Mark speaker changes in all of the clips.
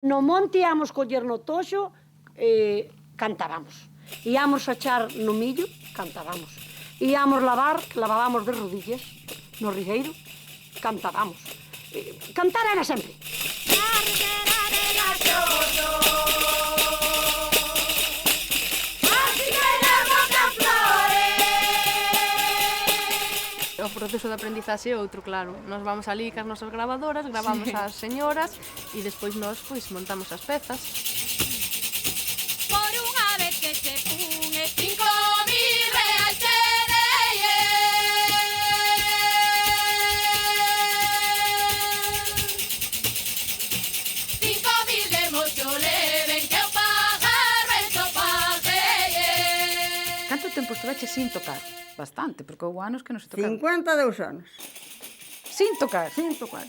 Speaker 1: No monte íamos coller no toxo, cantábamos. Íamos a echar no millo, cantábamos. Íamos lavar, lavábamos de rodillas no rigueiro, cantábamos. Cantar era sempre.
Speaker 2: O proceso de aprendizaxe é outro, claro. Nos vamos ali cas nosas gravadoras, gravamos as señoras e despois nós montamos as pezas.
Speaker 3: Por unha vez que che pune 5.000 reais te deie. 5.000 de moito leven que eu pagar resto paguei.
Speaker 4: Canto tempo estuveche sin tocar? Bastante, porque houve anos que non se tocaba.
Speaker 5: 52 anos.
Speaker 4: Sin tocar?
Speaker 5: Sin tocar.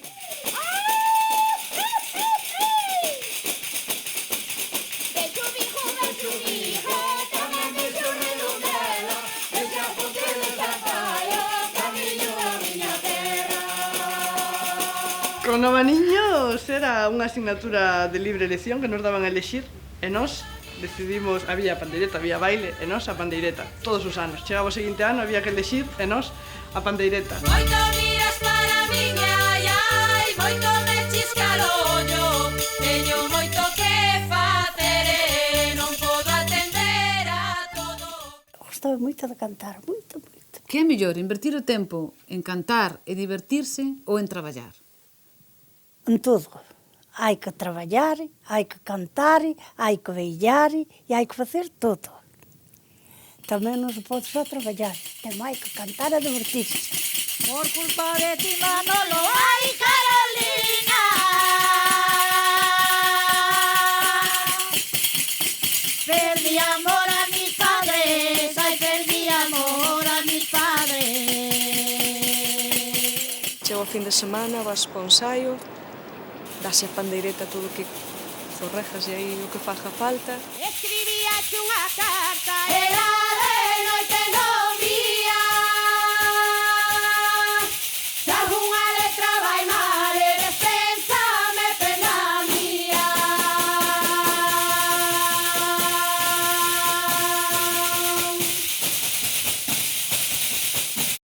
Speaker 6: Con Novaniños era unha asignatura de libre elección que nos daban a elexir e nós decidimos, había pandeireta, había baile e nós a pandeireta, todos os anos. Chegaba o seguinte ano, había que elexir e nós a pandeireta.
Speaker 3: Moito miras para miña ai, ai, moito me chisca o ollo. Teño moito que facer e non podo atender a todo.
Speaker 1: Gostaba moito de cantar, moito, moito.
Speaker 4: Que é mellor, invertir o tempo en cantar e divertirse ou en traballar?
Speaker 1: En todo. Hai que traballar, hai que cantar, hai que beilar e hai que facer todo. Tamén non se pode só traballar, temos hai que cantar e divertirse.
Speaker 3: Por culpa de ti, Manolo, ay, Carolina. Perdí amor a mis padres, ay, perdí amor a mis padres.
Speaker 7: Chego o fin de semana, vas pa o ensaio, dase a pandeireta todo o que zorrejas e aí o que faja falta.
Speaker 3: Escribíache unha carta e